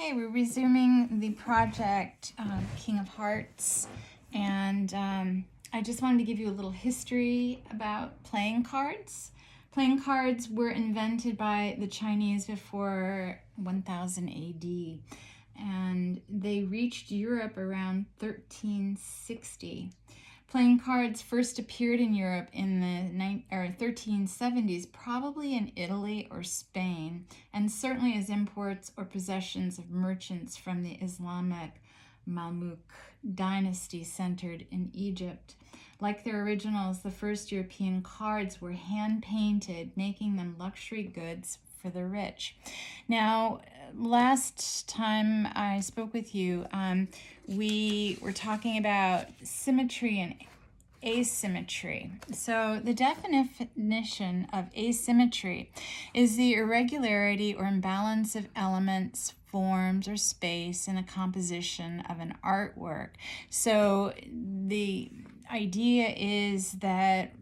Okay, we're resuming the project King of Hearts, and I just wanted to give you a little history about playing cards. Playing cards were invented by the Chinese before 1000 AD, and they reached Europe around 1360. Playing cards first appeared in Europe in the 1370s, probably in Italy or Spain, and certainly as imports or possessions of merchants from the Islamic Mamluk dynasty centered in Egypt. Like their originals, the first European cards were hand-painted, making them luxury goods for the rich. Now, last time I spoke with you, we were talking about symmetry and asymmetry. So the definition of asymmetry is the irregularity or imbalance of elements, forms, or space in a composition of an artwork. So the idea is that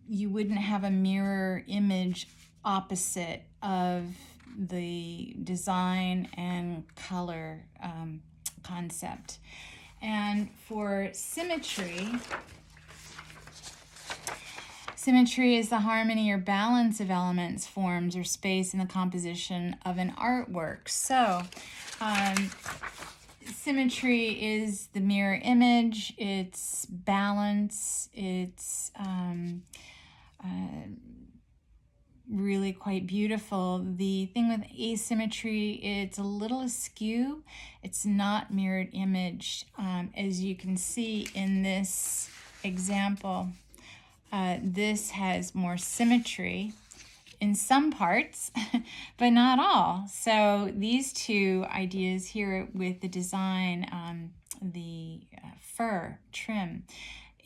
you wouldn't have a mirror image opposite of the design and color concept. And for symmetry is the harmony or balance of elements, forms, or space in the composition of an artwork. So symmetry is the mirror image, it's balance, it's really quite beautiful. The thing with asymmetry, it's a little askew. It's not mirrored image. As you can see in this example, this has more symmetry in some parts, but not all. So these two ideas here with the design, the fur trim,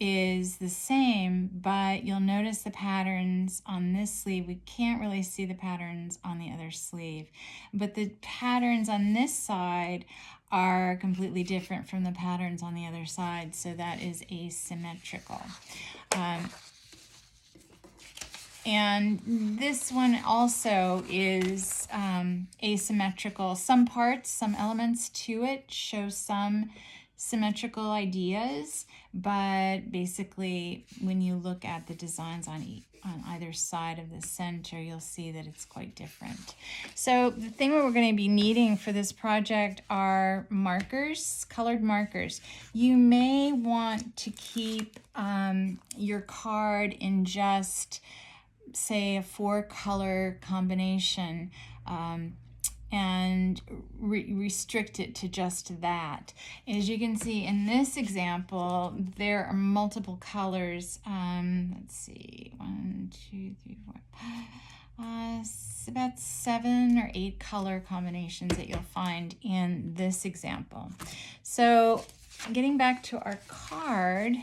is the same, but you'll notice the patterns on this sleeve. We can't really see the patterns on the other sleeve, but the patterns on this side are completely different from the patterns on the other side, so that is asymmetrical. And this one also is asymmetrical. Some parts, some elements to it show some symmetrical ideas, but basically when you look at the designs on either side of the center, you'll see that it's quite different. So the thing that we're going to be needing for this project are markers, colored markers. You may want to keep your card in just, say, a 4-color combination, and restrict it to just that. As you can see in this example, there are multiple colors. Let's see, 1, 2, 3, 4, about 7 or 8 color combinations that you'll find in this example. So getting back to our card,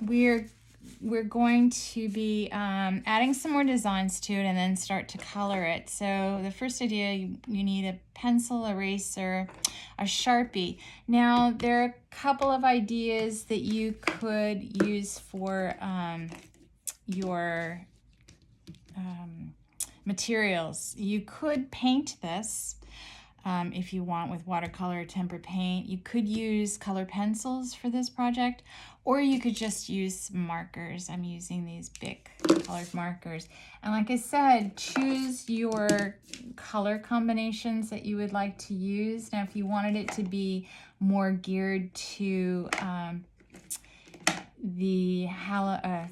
we're going to be adding some more designs to it and then start to color it. So the first idea, you need a pencil, eraser, a Sharpie. Now there are a couple of ideas that you could use for your materials. You could paint this if you want with watercolor or tempera paint. You could use color pencils for this project, or you could just use markers. I'm using these big colored markers. And like I said, choose your color combinations that you would like to use. Now, if you wanted it to be more geared to the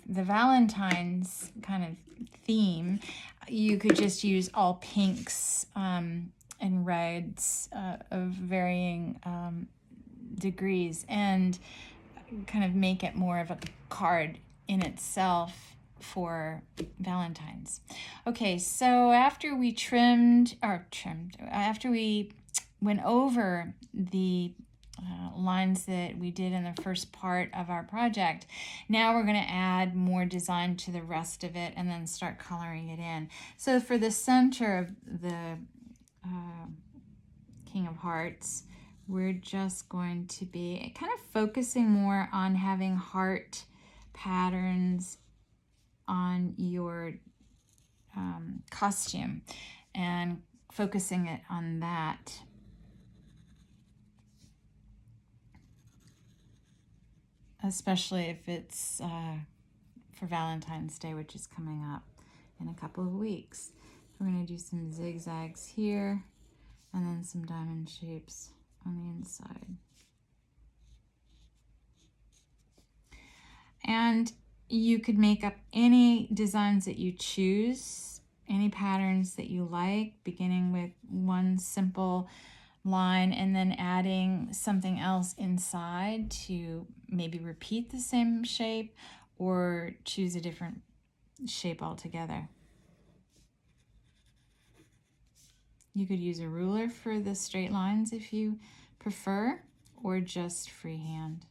Valentine's kind of theme, you could just use all pinks and reds of varying degrees, and kind of make it more of a card in itself for Valentine's. Okay, so after we after we went over the lines that we did in the first part of our project, now we're going to add more design to the rest of it and then start coloring it in. So for the center of the King of Hearts, we're just going to be kind of focusing more on having heart patterns on your costume, and focusing it on that. Especially if it's for Valentine's Day, which is coming up in a couple of weeks. We're going to do some zigzags here and then some diamond shapes on the inside. And you could make up any designs that you choose, any patterns that you like, beginning with one simple line and then adding something else inside to maybe repeat the same shape or choose a different shape altogether. You could use a ruler for the straight lines if you prefer, or just freehand.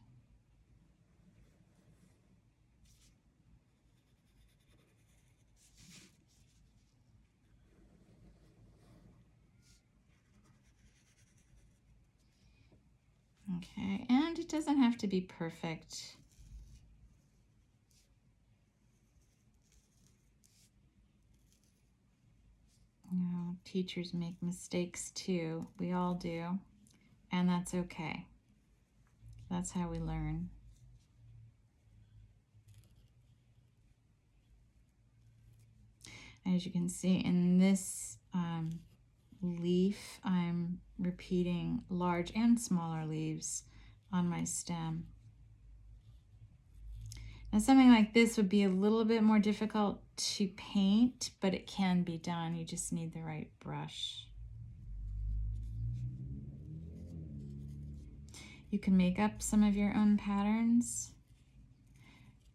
Okay, and it doesn't have to be perfect. You know, teachers make mistakes too. We all do, and that's okay. That's how we learn. As you can see in this leaf, I'm repeating large and smaller leaves on my stem. Now something like this would be a little bit more difficult to paint, but it can be done. You just need the right brush. You can make up some of your own patterns,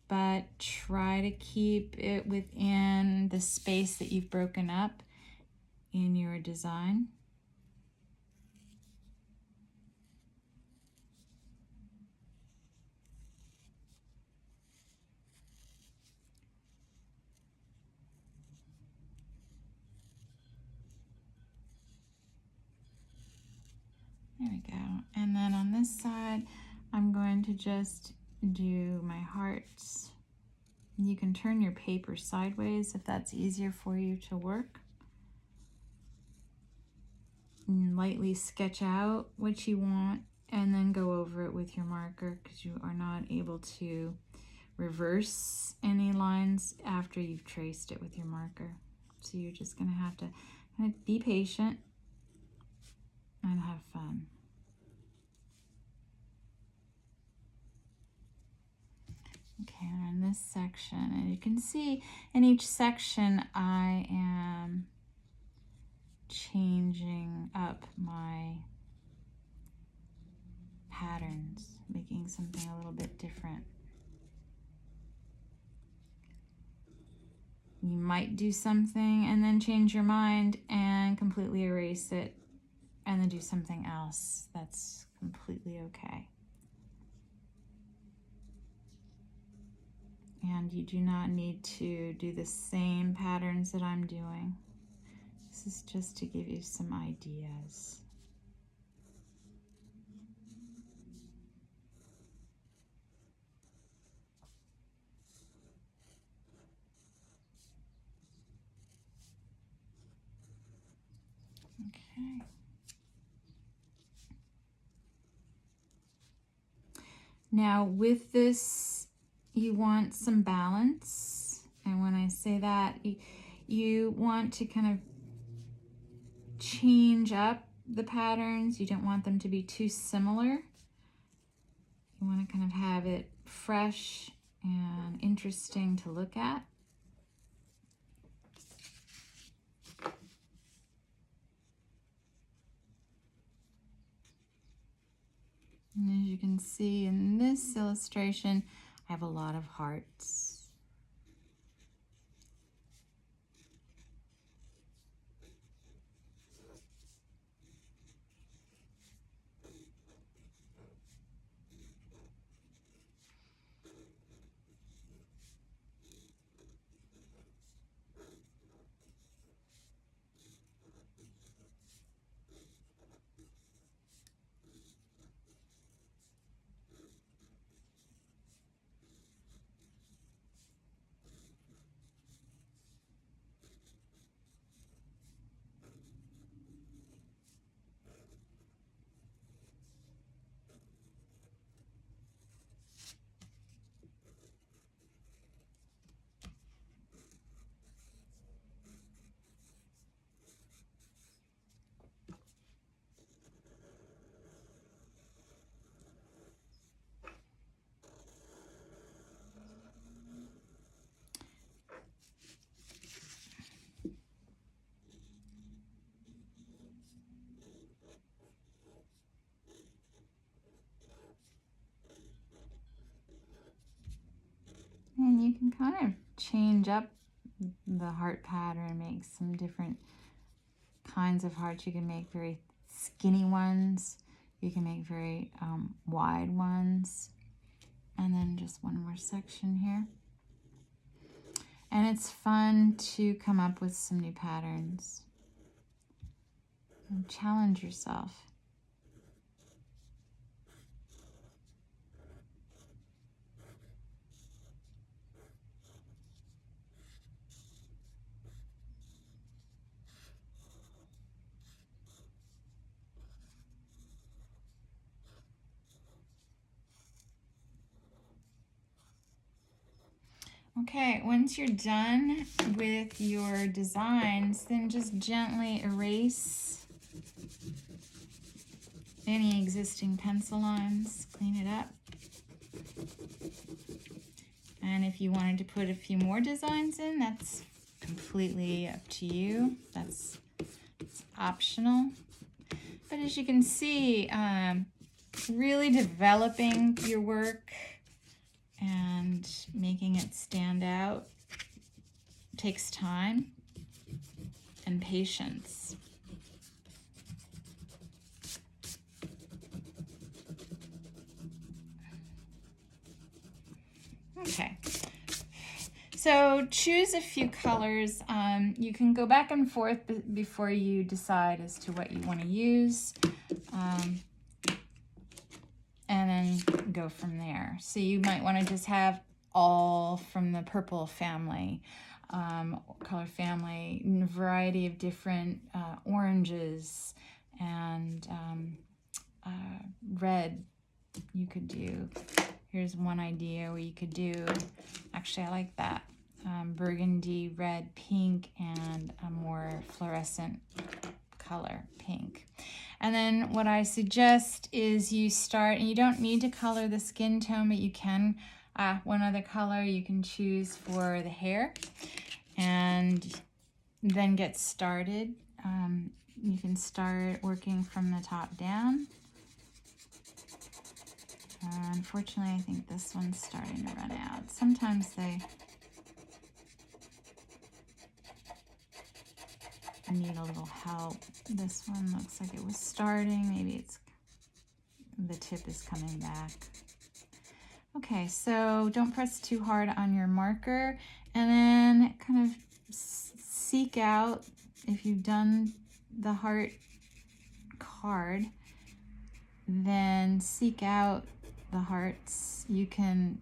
but try to keep it within the space that you've broken up in your design. There we go. And then on this side, I'm going to just do my hearts. You can turn your paper sideways if that's easier for you to work. And lightly sketch out what you want and then go over it with your marker, because you are not able to reverse any lines after you've traced it with your marker. So you're just going to have to kind of be patient and have fun. Okay, and in this section, and you can see in each section I am changing up my patterns, making something a little bit different. You might do something and then change your mind and completely erase it and then do something else. That's completely okay. And you do not need to do the same patterns that I'm doing. This is just to give you some ideas. Okay. Now with this, you want some balance. And when I say that, you want to kind of change up the patterns. You don't want them to be too similar. You want to kind of have it fresh and interesting to look at. And as you can see in this illustration, I have a lot of hearts. can kind of change up the heart pattern, make some different kinds of hearts. You can make very skinny ones. You can make very wide ones. And then just one more section here. And it's fun to come up with some new patterns and challenge yourself. Okay, once you're done with your designs, then just gently erase any existing pencil lines, clean it up. And if you wanted to put a few more designs in, that's completely up to you. It's optional. But as you can see, really developing your work and making it stand out takes time and patience. Okay, so choose a few colors. You can go back and forth before you decide as to what you want to use. And then go from there. So you might want to just have all from the purple family, color family, in a variety of different oranges and red you could do. Here's one idea where you could do, actually I like that, burgundy, red, pink, and a more fluorescent color, pink. And then what I suggest is you start, and you don't need to color the skin tone, but you can, one other color you can choose for the hair, and then get started. You can start working from the top down. Unfortunately, I think this one's starting to run out. Sometimes they need a little help. This one looks like it was starting. Maybe the tip is coming back. Okay, so don't press too hard on your marker, and then kind of seek out, if you've done the heart card, then seek out the hearts. You can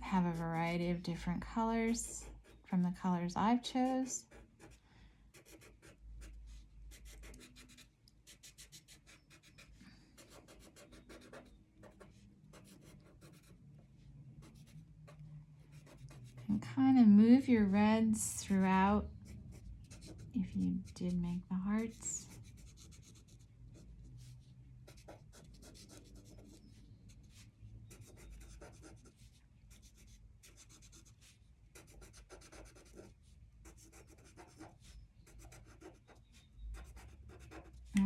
have a variety of different colors from the colors I've chose. And kind of move your reds throughout if you did make the hearts.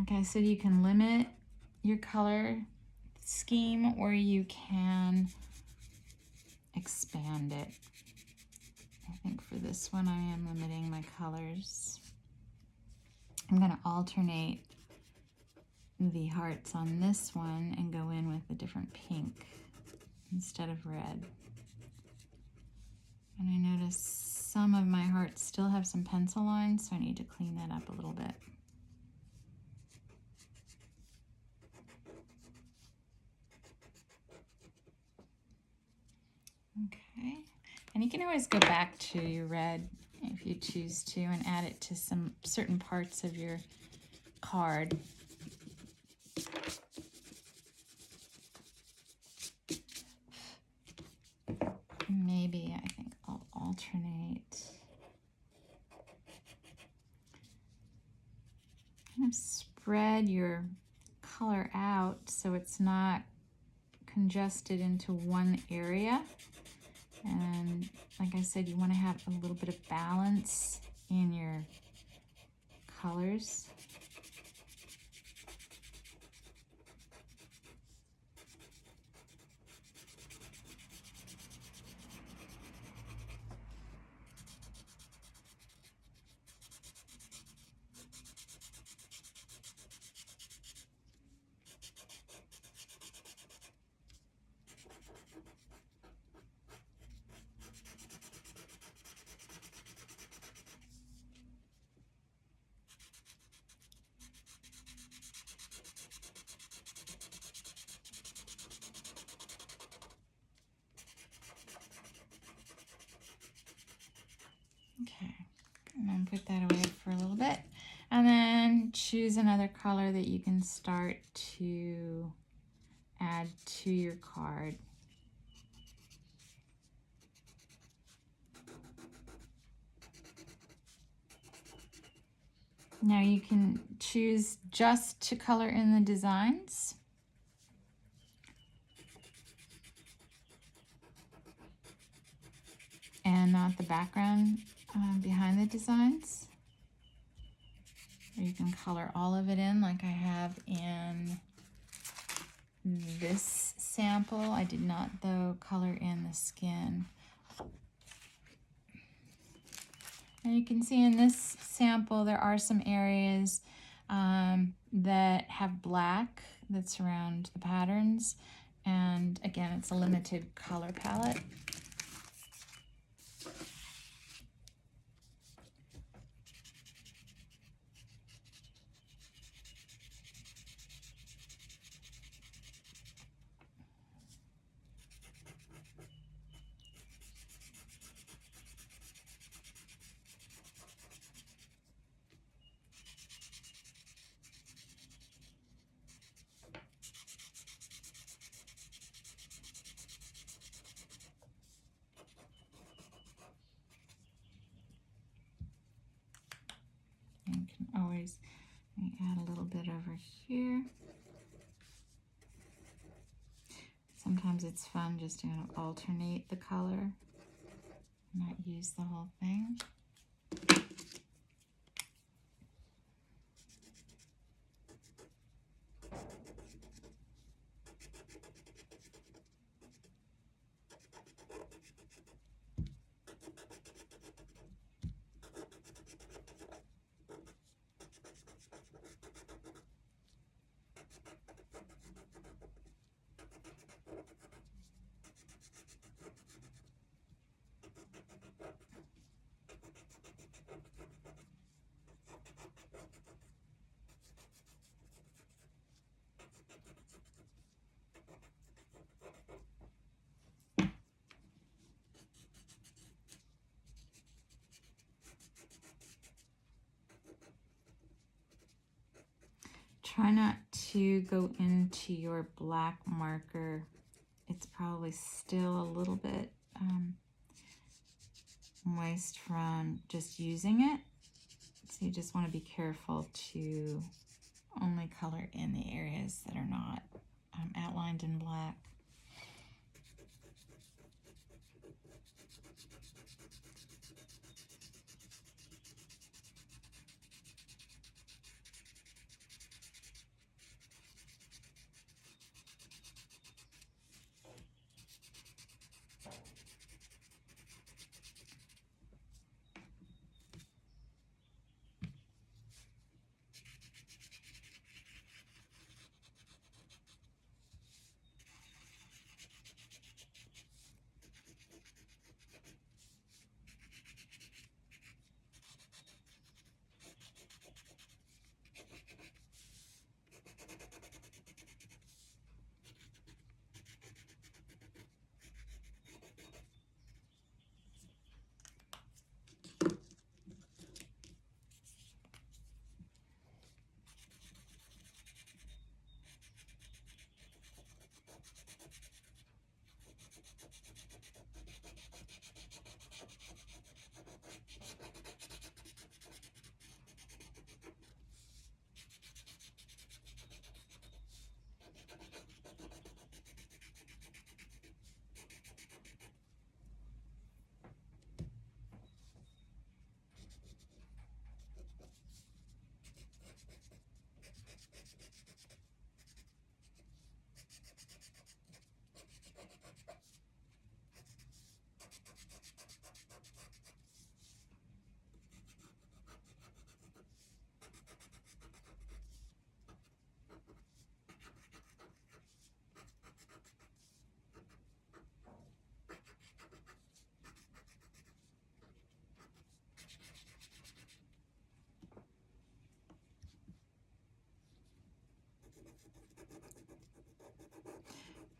Okay, so you can limit your color scheme, or you can expand it. I think for this one I am limiting my colors. I'm going to alternate the hearts on this one and go in with a different pink instead of red. And I notice some of my hearts still have some pencil lines, so I need to clean that up a little bit. Okay, and you can always go back to your red if you choose to and add it to some certain parts of your card. Maybe I think I'll alternate. Kind of spread your color out so it's not congested into one area. And like I said, you want to have a little bit of balance in your colors. put that away for a little bit. And then choose another color that you can start to add to your card. Now you can choose just to color in the designs. And not the background behind the designs. Or you can color all of it in like I have in this sample. I did not, though, color in the skin. And you can see in this sample there are some areas that have black that surround the patterns. And again, it's a limited color palette. You can always add a little bit over here. Sometimes it's fun just to alternate the color, not use the whole thing. Try not to go into your black marker. It's probably still a little bit moist from just using it. So you just want to be careful to only color in the areas that are not outlined in black.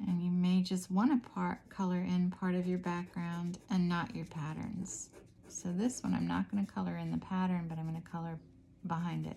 And you may just want to color in part of your background and not your patterns. So this one I'm not going to color in the pattern, but I'm going to color behind it.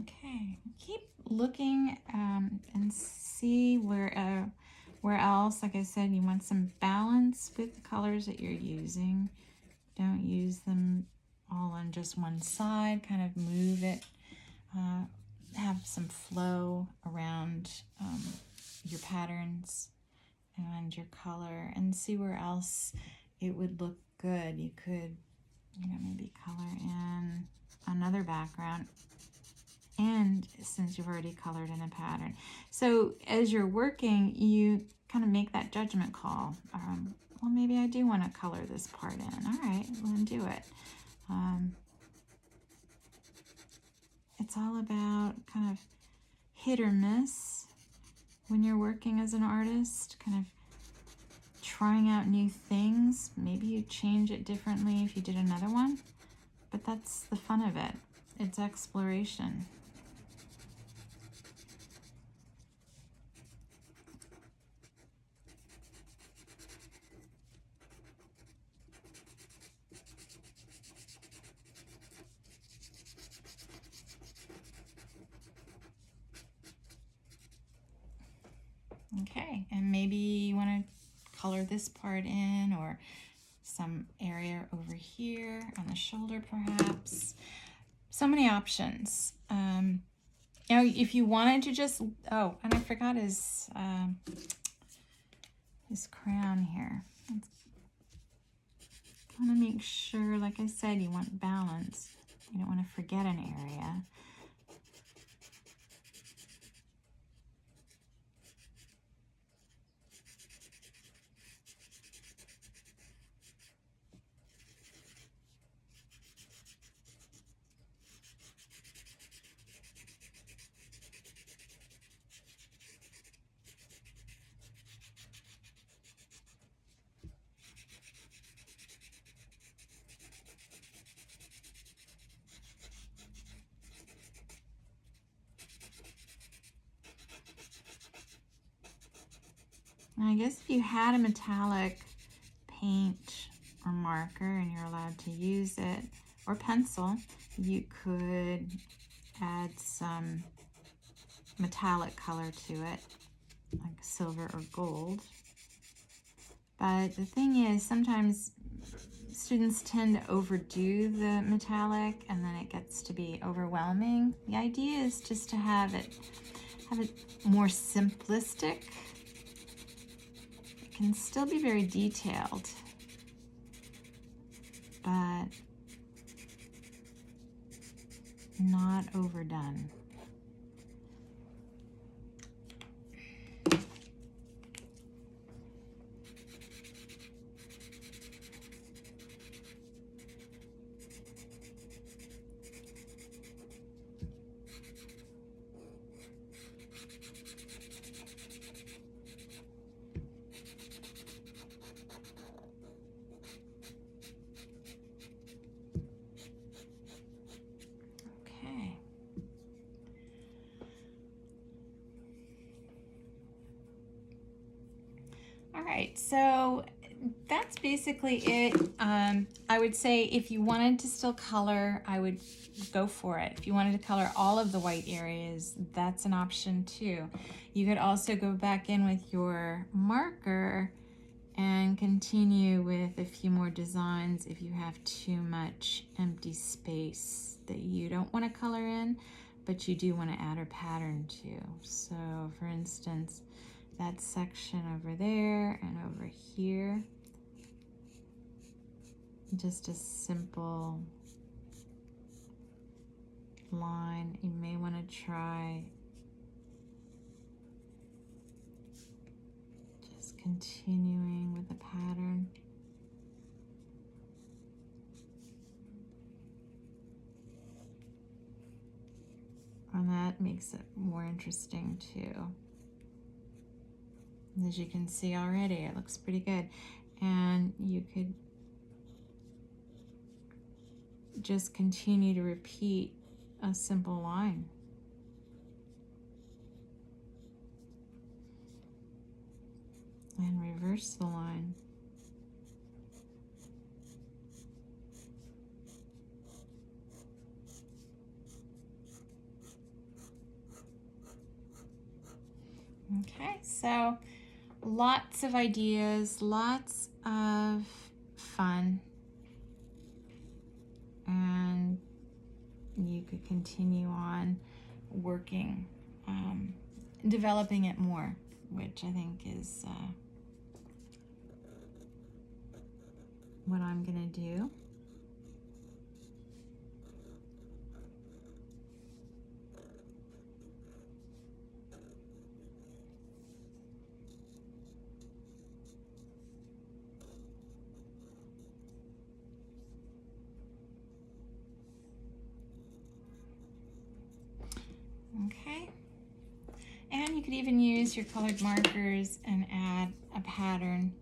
Okay, keep looking and see where else, like I said, you want some balance with the colors that you're using. Don't use them all on just one side, kind of move it, have some flow around your patterns and your color, and see where else it would look good. You could, maybe color in another background, and since you've already colored in a pattern. So as you're working, you kind of make that judgment call. Well, maybe I do want to color this part in. All right, well, then do it. It's all about kind of hit or miss when you're working as an artist, kind of trying out new things. Maybe you change it differently if you did another one, but that's the fun of it. It's exploration. Okay, and maybe you want to color this part in, or some area over here on the shoulder perhaps. So many options. Now if you wanted to just, oh, and I forgot his crown here. I want to make sure, like I said, you want balance. You don't want to forget an area. Now, I guess if you had a metallic paint or marker and you're allowed to use it, or pencil, you could add some metallic color to it, like silver or gold. But the thing is, sometimes students tend to overdo the metallic and then it gets to be overwhelming. The idea is just to have it more simplistic. It can still be very detailed, but not overdone. Alright, so that's basically it. I would say if you wanted to still color, I would go for it. If you wanted to color all of the white areas, that's an option too. You could also go back in with your marker and continue with a few more designs if you have too much empty space that you don't want to color in, but you do want to add a pattern to. So for instance, that section over there and over here, just a simple line, you may want to try just continuing with the pattern. And that makes it more interesting too. As you can see already, it looks pretty good. And you could just continue to repeat a simple line. And reverse the line. Okay, so lots of ideas, lots of fun, and you could continue on working, developing it more, which I think is what I'm gonna do. Okay, and you could even use your colored markers and add a pattern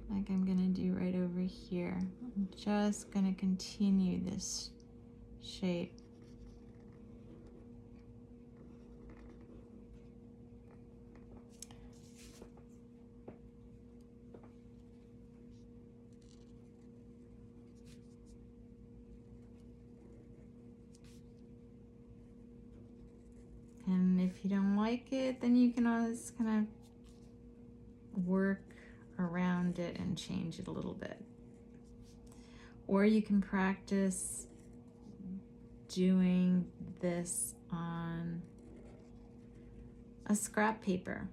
like I'm gonna do right over here. I'm just gonna continue this shape. And if you don't like it, then you can always kind of work around it and change it a little bit. Or you can practice doing this on a scrap paper.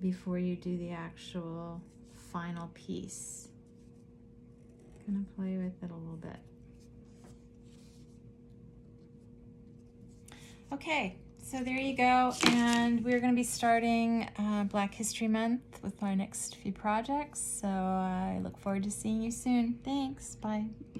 Before you do the actual final piece. Gonna play with it a little bit. Okay, so there you go, and we're going to be starting Black History Month with our next few projects, so I look forward to seeing you soon. Thanks, bye.